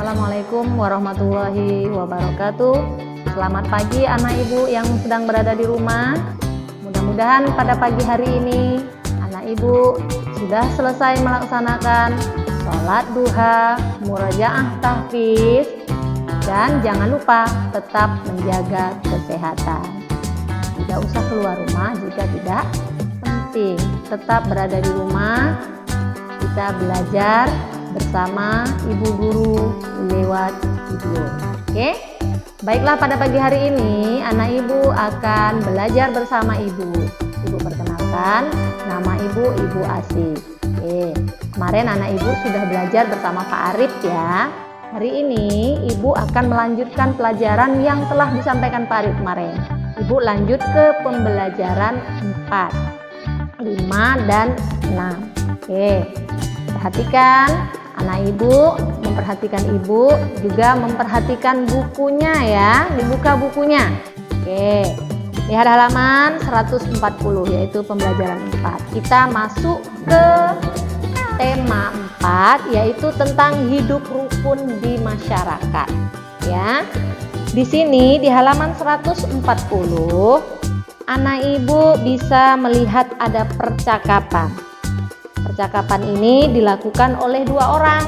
Assalamualaikum warahmatullahi wabarakatuh. Selamat pagi anak ibu yang sedang berada di rumah. Mudah-mudahan pada pagi hari ini anak ibu sudah selesai melaksanakan sholat duha, murojaah tahfiz, dan jangan lupa tetap menjaga kesehatan. Tidak usah keluar rumah jika tidak penting. Tetap berada di rumah, kita belajar bersama ibu guru lewat video. Oke? Baiklah, pada pagi hari ini anak ibu akan belajar bersama ibu. Ibu perkenalkan, nama ibu Ibu Asih. Oke. Kemarin anak ibu sudah belajar bersama Pak Arif ya. Hari ini ibu akan melanjutkan pelajaran yang telah disampaikan Pak Arif kemarin. Ibu lanjut ke pembelajaran 4, 5 dan 6. Oke. Perhatikan, anak ibu memperhatikan ibu, juga memperhatikan bukunya ya. Dibuka bukunya. Oke. Lihat halaman 140 yaitu pembelajaran 4. Kita masuk ke tema 4 yaitu tentang hidup rukun di masyarakat. Ya. Di sini di halaman 140 anak ibu bisa melihat ada percakapan. Percakapan ini dilakukan oleh dua orang.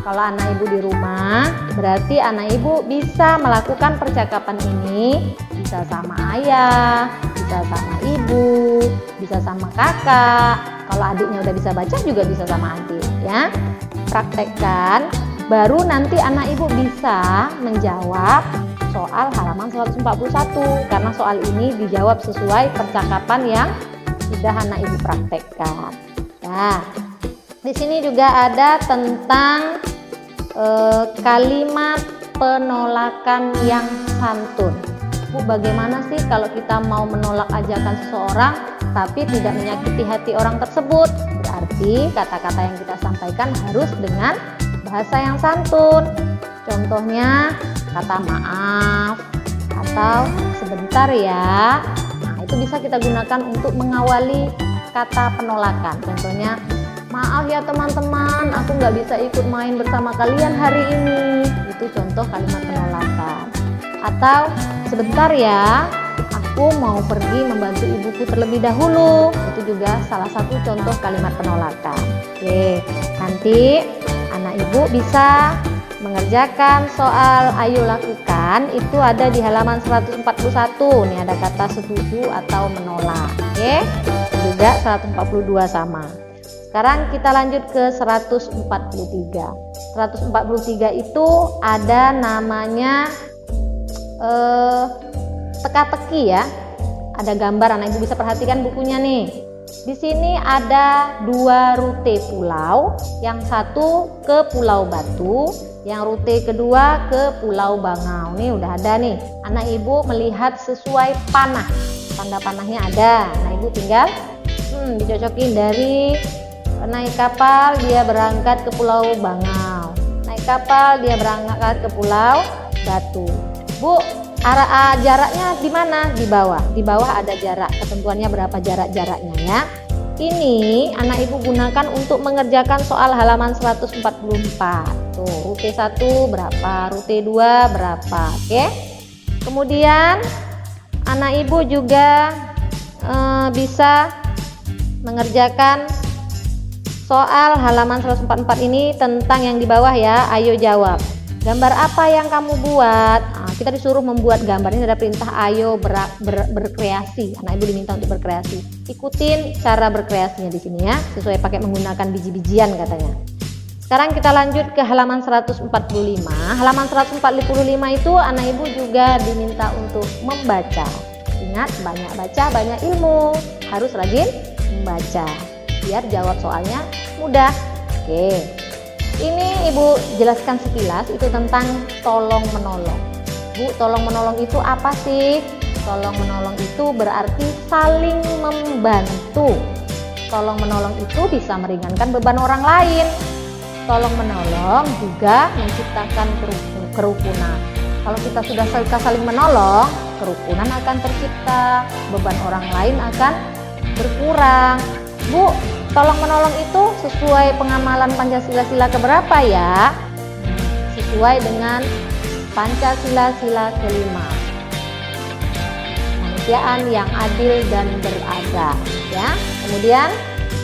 Kalau anak ibu di rumah, berarti anak ibu bisa melakukan percakapan ini bisa sama ayah, bisa sama ibu, bisa sama kakak. Kalau adiknya udah bisa baca juga bisa sama adik ya. Praktekkan, baru nanti anak ibu bisa menjawab soal halaman 141 karena soal ini dijawab sesuai percakapan yang sudah anak ibu praktekkan. Nah, di sini juga ada tentang kalimat penolakan yang santun. Bu, bagaimana sih kalau kita mau menolak ajakan seseorang tapi tidak menyakiti hati orang tersebut? Berarti kata-kata yang kita sampaikan harus dengan bahasa yang santun. Contohnya kata maaf atau sebentar ya. Nah, itu bisa kita gunakan untuk mengawali kata penolakan. Contohnya, maaf ya teman-teman, aku nggak bisa ikut main bersama kalian hari ini. Itu contoh kalimat penolakan. Atau sebentar ya, aku mau pergi membantu ibuku terlebih dahulu. Itu juga salah satu contoh kalimat penolakan. Oke, nanti anak ibu bisa mengerjakan soal ayo lakukan itu ada di halaman 141. Nih ada kata setuju atau menolak. Oke. Juga 142 sama. Sekarang kita lanjut ke 143. 143 itu ada namanya teka-teki ya. Ada gambar, anak ibu bisa perhatikan bukunya nih. Di sini ada dua rute pulau, yang satu ke Pulau Batu, yang rute kedua ke Pulau Bangau. Nih udah ada nih. Anak ibu melihat sesuai panah. Tanda panahnya ada. Nah, ibu tinggal dicocokin dari naik kapal dia berangkat ke Pulau Bangau. Naik kapal dia berangkat ke Pulau Batu. Bu, jaraknya di mana? Di bawah. Di bawah ada jarak. Ketentuannya berapa jaraknya ya. Ini anak ibu gunakan untuk mengerjakan soal halaman 144. Tuh, rute 1 berapa? Rute 2 berapa? Oke. Kemudian anak ibu juga bisa mengerjakan soal halaman 144 ini tentang yang di bawah ya. Ayo jawab. Gambar apa yang kamu buat? Nah, kita disuruh membuat gambar. Ini ada perintah ayo berkreasi. Anak ibu diminta untuk berkreasi. Ikutin cara berkreasinya di sini ya. Sesuai pakai menggunakan biji-bijian katanya. Sekarang kita lanjut ke halaman 145. Halaman 145 itu anak ibu juga diminta untuk membaca. Ingat, banyak baca, banyak ilmu. Harus rajin membaca biar jawab soalnya mudah. Oke, ini ibu jelaskan sekilas itu tentang tolong menolong. Bu, tolong menolong itu apa sih? Tolong menolong itu berarti saling membantu. Tolong menolong itu bisa meringankan beban orang lain. Tolong menolong juga menciptakan kerukunan. Kalau kita sudah saling menolong, kerukunan akan tercipta, beban orang lain akan berkurang. Bu, tolong menolong itu sesuai pengamalan Pancasila sila keberapa ya? sesuai dengan Pancasila sila kelima. Kemanusiaan yang adil dan beradab, ya. Kemudian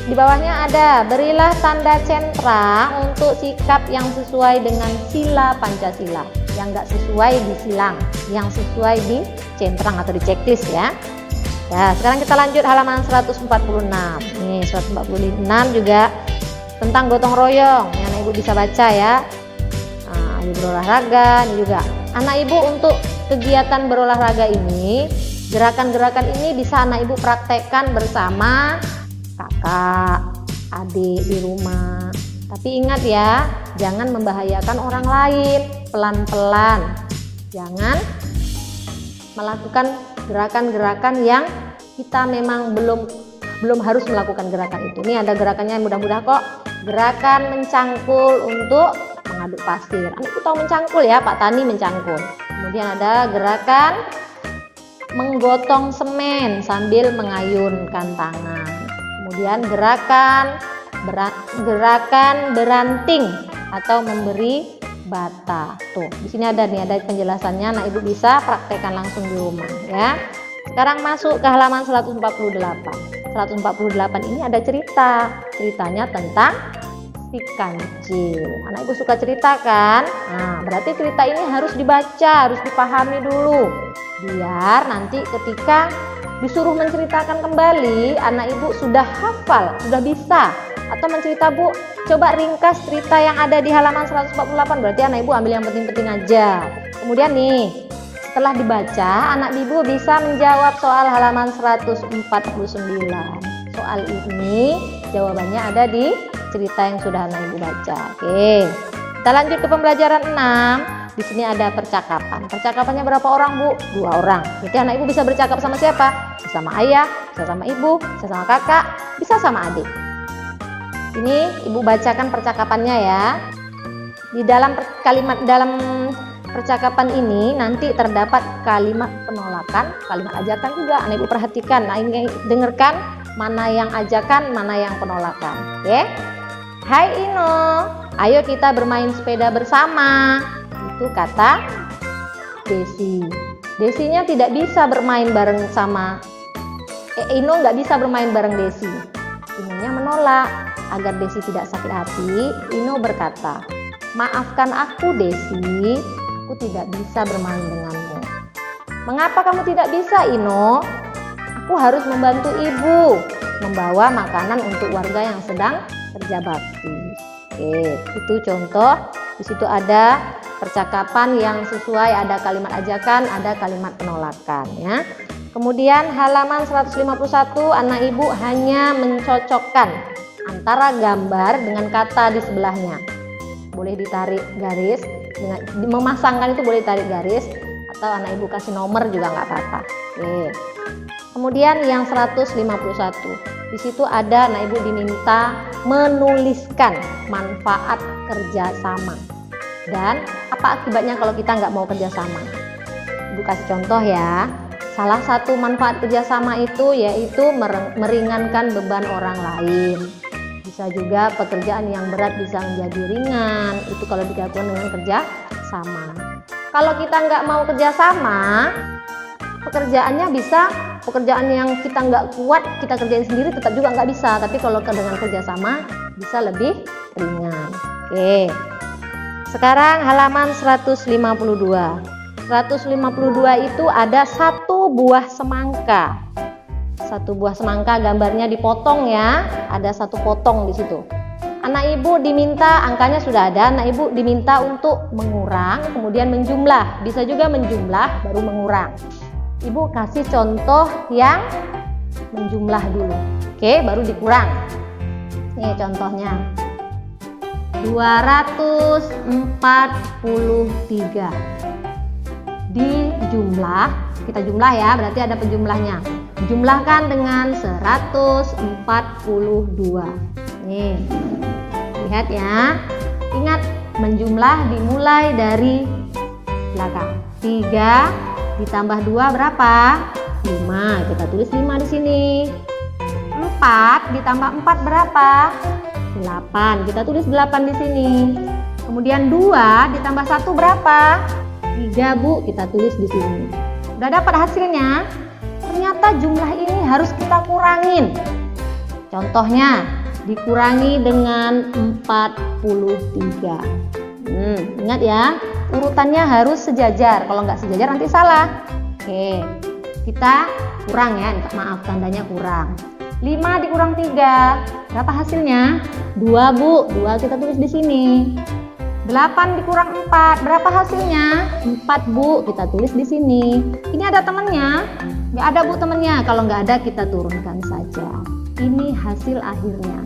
di bawahnya ada berilah tanda centra untuk sikap yang sesuai dengan sila Pancasila. Yang enggak sesuai disilang, yang sesuai di centrang atau di checklist, ya. Ya, sekarang kita lanjut halaman 146. Nih, 146 juga tentang gotong royong. Yang anak ibu bisa baca, ya. Nah, ibu berolahraga, ini juga. Anak ibu untuk kegiatan berolahraga ini, gerakan-gerakan ini bisa anak ibu praktekkan bersama kakak, adik di rumah. Tapi ingat ya, jangan membahayakan orang lain. Pelan-pelan. Jangan melakukan gerakan-gerakan yang kita memang belum harus melakukan gerakan itu. Ini ada gerakannya yang mudah-mudah kok. Gerakan mencangkul untuk mengaduk pasir. Anakku tahu mencangkul ya, Pak Tani mencangkul. Kemudian ada gerakan menggotong semen sambil mengayunkan tangan. Kemudian gerakan beranting atau memberi bata. Tuh, di sini ada penjelasannya. Nah, ibu bisa praktekkan langsung di rumah, ya. Sekarang masuk ke halaman 148. 148 ini ada cerita. Ceritanya tentang si kancil. Anak ibu suka cerita kan? Nah, berarti cerita ini harus dibaca, harus dipahami dulu. Biar nanti ketika disuruh menceritakan kembali, anak ibu sudah hafal, sudah bisa. Atau mencerita, Bu, coba ringkas cerita yang ada di halaman 148. Berarti anak ibu ambil yang penting-penting aja. Kemudian nih, setelah dibaca, anak ibu bisa menjawab soal halaman 149. Soal ini jawabannya ada di cerita yang sudah anak ibu baca. Oke, kita lanjut ke pembelajaran 6. Di sini ada percakapan. Percakapannya berapa orang, Bu? 2 orang. Berarti anak ibu bisa bercakap sama siapa? Bisa sama ayah, bisa sama ibu, bisa sama kakak, bisa sama adik. Ini ibu bacakan percakapannya ya. Di dalam percakapan ini nanti terdapat kalimat penolakan, kalimat ajakan juga. Anak ibu perhatikan. Nah, ini dengarkan mana yang ajakan, mana yang penolakan. Oke? Hai Ino, ayo kita bermain sepeda bersama. Itu kata Desi. Desinya tidak bisa bermain bareng sama Ino nggak bisa bermain bareng Desi. Inonya menolak. Agar Desi tidak sakit hati, Ino berkata, maafkan aku Desi, aku tidak bisa bermain denganmu. Mengapa kamu tidak bisa, Ino? Aku harus membantu ibu membawa makanan untuk warga yang sedang kerja bakti. Oke, itu contoh. Di situ ada percakapan yang sesuai, ada kalimat ajakan, ada kalimat penolakan, ya. Kemudian halaman 151, anak ibu hanya mencocokkan antara gambar dengan kata di sebelahnya. Boleh ditarik garis, memasangkan itu boleh ditarik garis, atau anak ibu kasih nomor juga nggak apa-apa. Oke. Kemudian yang 151, di situ ada anak ibu diminta menuliskan manfaat kerjasama dan apa akibatnya kalau kita nggak mau kerjasama. Ibu kasih contoh ya. Salah satu manfaat kerjasama itu yaitu meringankan beban orang lain. Bisa juga pekerjaan yang berat bisa menjadi ringan. Itu kalau dilakukan dengan kerja sama. Kalau kita nggak mau kerja sama, pekerjaannya pekerjaan yang kita nggak kuat kita kerjain sendiri tetap juga nggak bisa. Tapi kalau dengan kerja sama bisa lebih ringan. Oke. Sekarang halaman 152. 152 itu ada satu buah semangka. Satu buah semangka gambarnya dipotong ya, ada satu potong di situ. Anak ibu diminta, angkanya sudah ada, anak ibu diminta untuk mengurang, kemudian menjumlah. Bisa juga menjumlah baru mengurang. Ibu kasih contoh yang menjumlah dulu. Oke, baru dikurang. Nih contohnya. 243. Dijumlah, kita jumlah ya, berarti ada penjumlahnya. Jumlahkan dengan 142. Nih, lihat ya. Ingat, menjumlah dimulai dari belakang. 3 ditambah 2 berapa? 5. Kita tulis 5 di sini. 4 ditambah 4 berapa? 8. Kita tulis 8 di sini. Kemudian 2 ditambah 1 berapa? 3 Bu, kita tulis di sini. Udah dapat hasilnya? Ternyata jumlah ini harus kita kurangin. Contohnya, dikurangi dengan 43. Ingat ya, urutannya harus sejajar. Kalau nggak sejajar nanti salah. Oke, kita kurang ya, maaf tandanya kurang. 5 dikurang 3, berapa hasilnya? 2 Bu, 2 kita tulis di sini. 8 dikurang 4, berapa hasilnya? 4 Bu, kita tulis di sini. Ini ada temannya? Nggak ada Bu temannya, kalau nggak ada kita turunkan saja. Ini hasil akhirnya.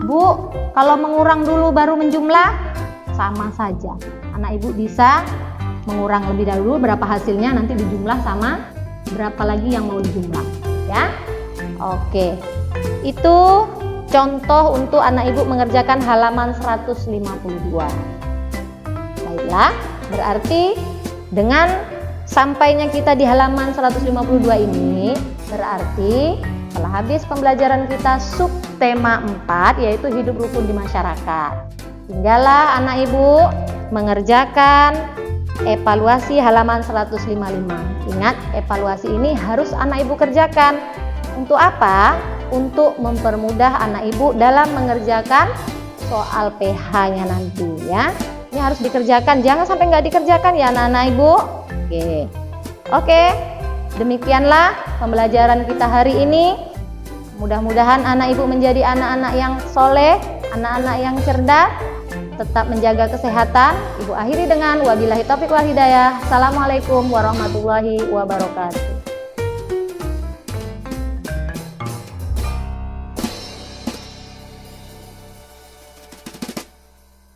Bu, kalau mengurang dulu baru menjumlah, sama saja. Anak Ibu bisa mengurang lebih dahulu berapa hasilnya, nanti dijumlah sama berapa lagi yang mau dijumlah. Ya, oke. Itu contoh untuk anak Ibu mengerjakan halaman 152. Baiklah, berarti dengan sampainya kita di halaman 152 ini, berarti setelah habis pembelajaran kita subtema 4, yaitu hidup rukun di masyarakat. Tinggallah anak Ibu mengerjakan evaluasi halaman 155. Ingat, evaluasi ini harus anak Ibu kerjakan. Untuk apa? Untuk mempermudah anak Ibu dalam mengerjakan soal PH-nya nanti ya. Ini harus dikerjakan, jangan sampai nggak dikerjakan ya anak-anak Ibu. Oke, demikianlah pembelajaran kita hari ini. Mudah-mudahan anak Ibu menjadi anak-anak yang soleh, anak-anak yang cerdas, tetap menjaga kesehatan. Ibu akhiri dengan wabillahi taufiq wal hidayah. Assalamualaikum warahmatullahi wabarakatuh.